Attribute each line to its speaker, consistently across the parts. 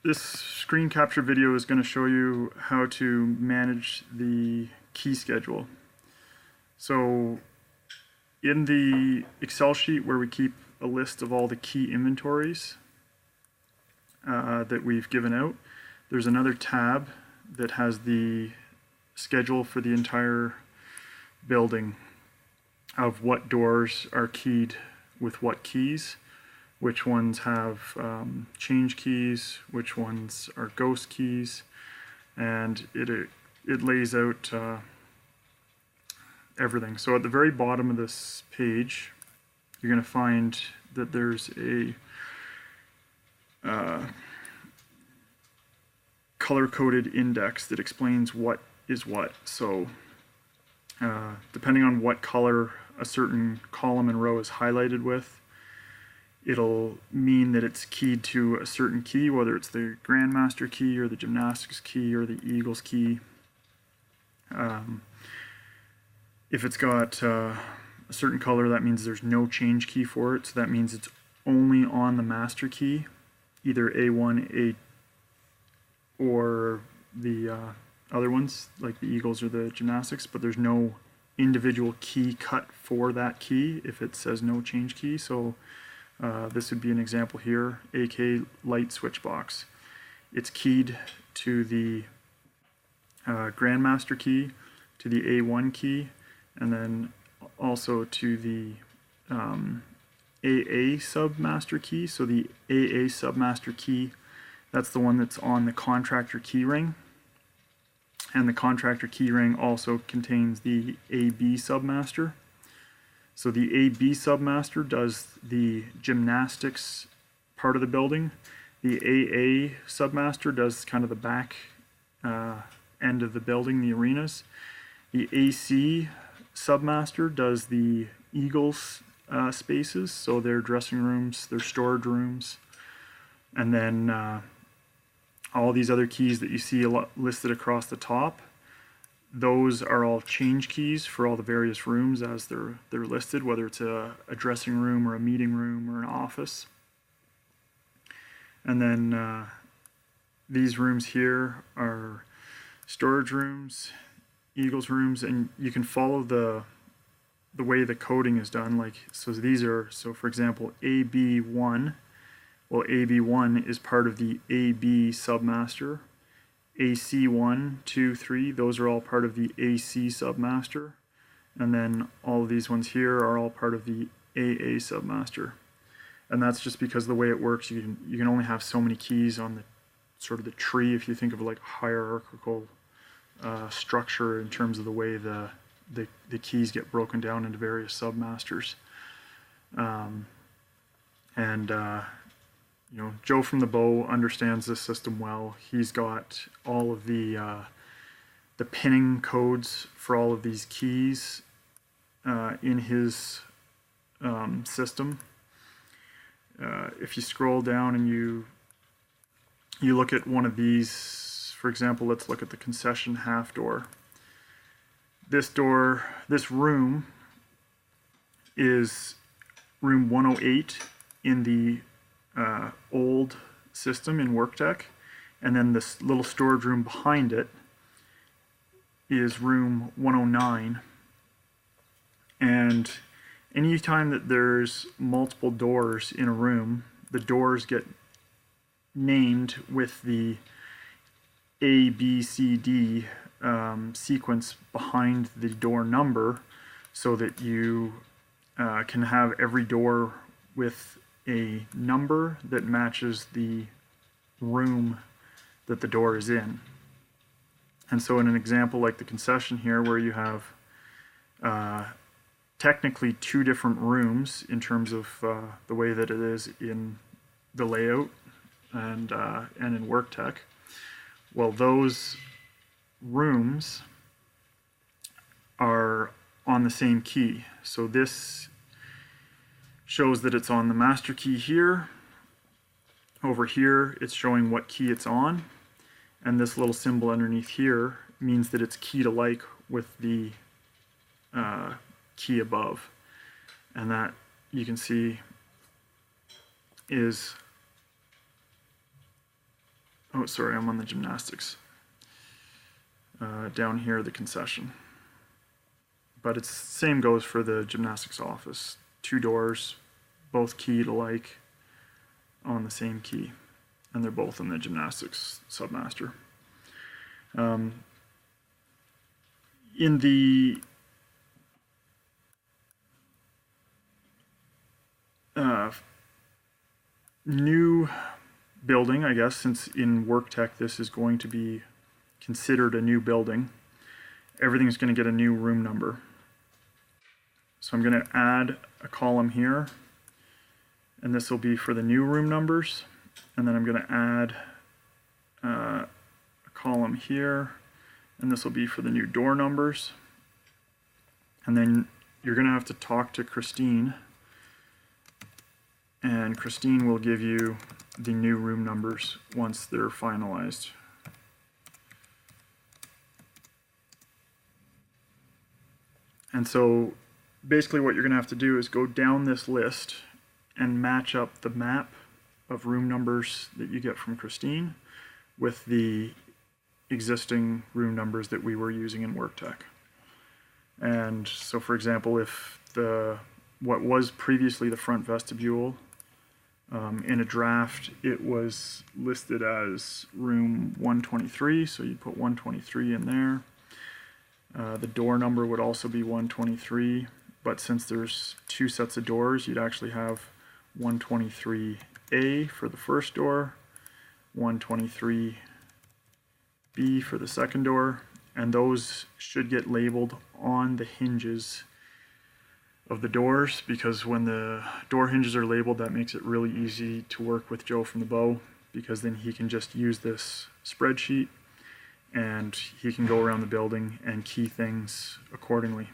Speaker 1: This screen capture video is going to show you how to manage the key schedule. So in the Excel sheet where we keep a list of all the key inventories that we've given out, there's another tab that has the schedule for the entire building of what doors are keyed with what keys, which ones have change keys, which ones are ghost keys, and it lays out everything. So at the very bottom of this page, you're going to find that there's a color-coded index that explains what is what. So depending on what color a certain column and row is highlighted with, it'll mean that it's keyed to a certain key, whether it's the Grandmaster key or the Gymnastics key or the Eagles key. If it's got a certain color, that means there's no change key for it, so that means it's only on the master key, either A1, A, or the other ones, like the Eagles or the Gymnastics, but there's no individual key cut for that key if it says no change key. So this would be an example here, AK light switch box. It's keyed to the Grandmaster key, to the A1 key, and then also to the AA submaster key. So the AA submaster key, that's the one that's on the contractor key ring. And the contractor key ring also contains the AB submaster. So the AB submaster does the gymnastics part of the building. The AA submaster does kind of the back end of the building, the arenas. The AC submaster does the Eagles spaces, so their dressing rooms, their storage rooms, and then all these other keys that you see listed across the top, those are all change keys for all the various rooms as they're listed, whether it's a dressing room or a meeting room or an office. And then these rooms here are storage rooms, Eagles rooms, and you can follow the way the coding is done. Like, so these are, so for example, AB1. Well, AB1 is part of the AB submaster. AC1, 2, 3, those are all part of the AC submaster. And then all of these ones here are all part of the AA submaster. And that's just because the way it works, you can only have so many keys on the sort of the tree, if you think of like a hierarchical structure in terms of the way the keys get broken down into various submasters. You know, Joe from the Bow understands this system well. He's got all of the pinning codes for all of these keys in his system. If you scroll down and you look at one of these, for example, let's look at the concession half door. This room is room 108 in the old system in WorkTech, and then this little storage room behind it is room 109. And anytime that there's multiple doors in a room, the doors get named with the A, B, C, D sequence behind the door number, so that you can have every door with a number that matches the room that the door is in. And so in an example like the concession here, where you have technically two different rooms in terms of the way that it is in the layout and in WorkTech, well, those rooms are on the same key. So this shows that it's on the master key here. Over here, it's showing what key it's on. And this little symbol underneath here means that it's keyed alike with the key above. And that, you can see, is oh sorry, I'm on the gymnastics. Down here, the concession. But it's same goes for the gymnastics office. 2 doors, both keyed alike on the same key, and they're both in the gymnastics submaster. In the new building, I guess, since in WorkTech this is going to be considered a new building, everything's going to get a new room number. So I'm going to add a column here, and this will be for the new room numbers, and then I'm going to add a column here, and this will be for the new door numbers. And then you're going to have to talk to Christine, and Christine will give you the new room numbers once they're finalized. And so basically what you're going to have to do is go down this list and match up the map of room numbers that you get from Christine with the existing room numbers that we were using in WorkTech. And so for example, if what was previously the front vestibule, in a draft it was listed as room 123, so you put 123 in there. The door number would also be 123, but since there's 2 sets of doors, you'd actually have 123A for the first door, 123B for the second door, and those should get labeled on the hinges of the doors, because when the door hinges are labeled, that makes it really easy to work with Joe from the Bow, because then he can just use this spreadsheet and he can go around the building and key things accordingly.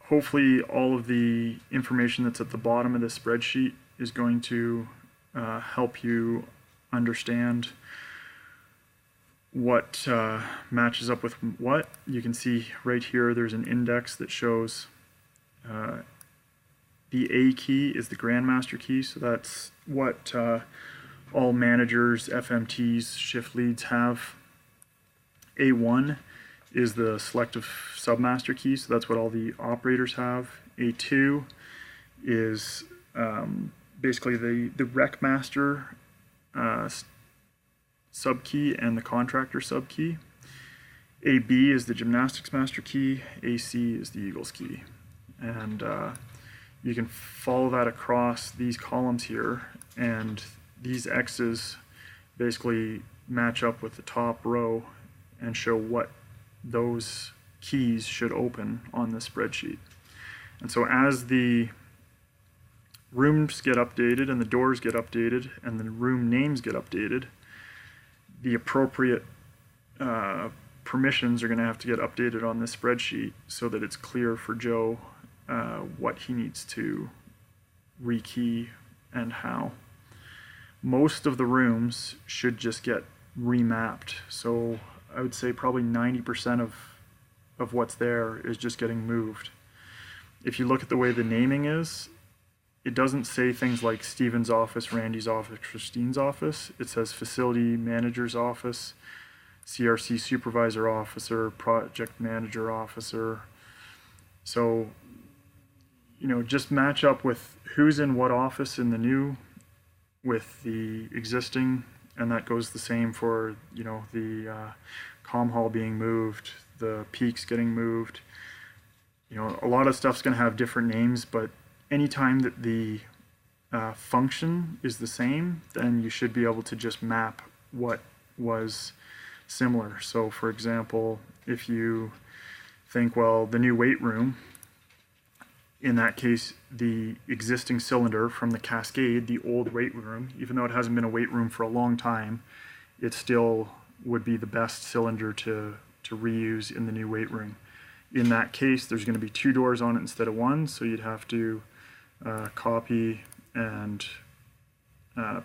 Speaker 1: Hopefully all of the information that's at the bottom of this spreadsheet is going to help you understand what matches up with what. You can see right here there's an index that shows the A key is the Grandmaster key, so that's what all managers, FMTs, shift leads have. A1 is the selective submaster key, so that's what all the operators have. A2 is basically the rec master subkey and the contractor subkey. AB is the gymnastics master key. AC is the Eagles key. And you can follow that across these columns here, and these X's basically match up with the top row and show what those keys should open on the spreadsheet. And so as the rooms get updated and the doors get updated and the room names get updated, the appropriate permissions are going to have to get updated on this spreadsheet so that it's clear for Joe what he needs to rekey and how. Most of the rooms should just get remapped, so I would say probably 90% of what's there is just getting moved. If you look at the way the naming is, it doesn't say things like Stephen's office, Randy's office, Christine's office. It says facility manager's office, CRC supervisor officer, project manager officer. So, you know, just match up with who's in what office in the new with the existing, and that goes the same for, you know, the comm hall being moved, the peaks getting moved. You know, a lot of stuff's going to have different names, but anytime that the function is the same, then you should be able to just map what was similar. So for example, if you think, well, the new weight room, in that case, the existing cylinder from the Cascade, the old weight room, even though it hasn't been a weight room for a long time, it still would be the best cylinder to reuse in the new weight room. In that case, there's going to be 2 doors on it instead of 1, so you'd have to copy and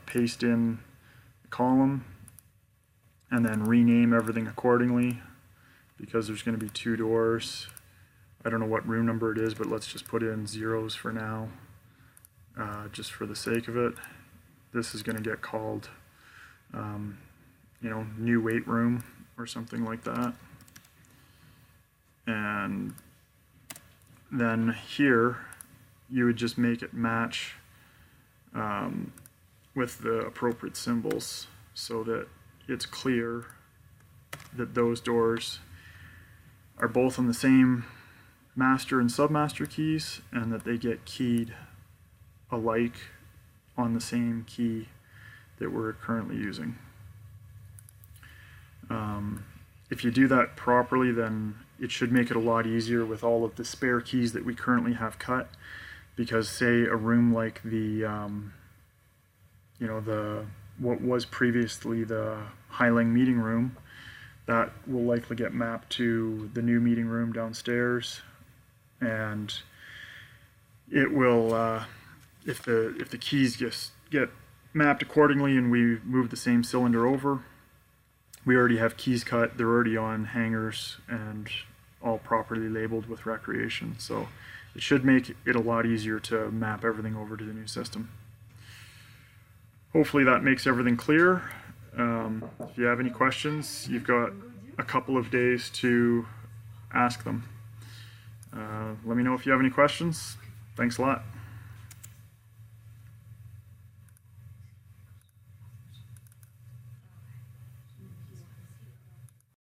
Speaker 1: paste in the column and then rename everything accordingly, because there's going to be 2 doors. I don't know what room number it is, but let's just put in zeros for now. just for the sake of it. This is going to get called, you know, new weight room or something like that. And then here, you would just make it match with the appropriate symbols so that it's clear that those doors are both on the same master and submaster keys, and that they get keyed alike on the same key that we're currently using. If you do that properly, then it should make it a lot easier with all of the spare keys that we currently have cut, because say a room like the you know, what was previously the Highling meeting room, that will likely get mapped to the new meeting room downstairs, and it will if the keys just get mapped accordingly and we move the same cylinder over, we already have keys cut, they're already on hangers and all properly labeled with recreation, so it should make it a lot easier to map everything over to the new system. Hopefully that makes everything clear. If you have any questions, you've got a couple of days to ask them. Let me know if you have any questions. Thanks a lot.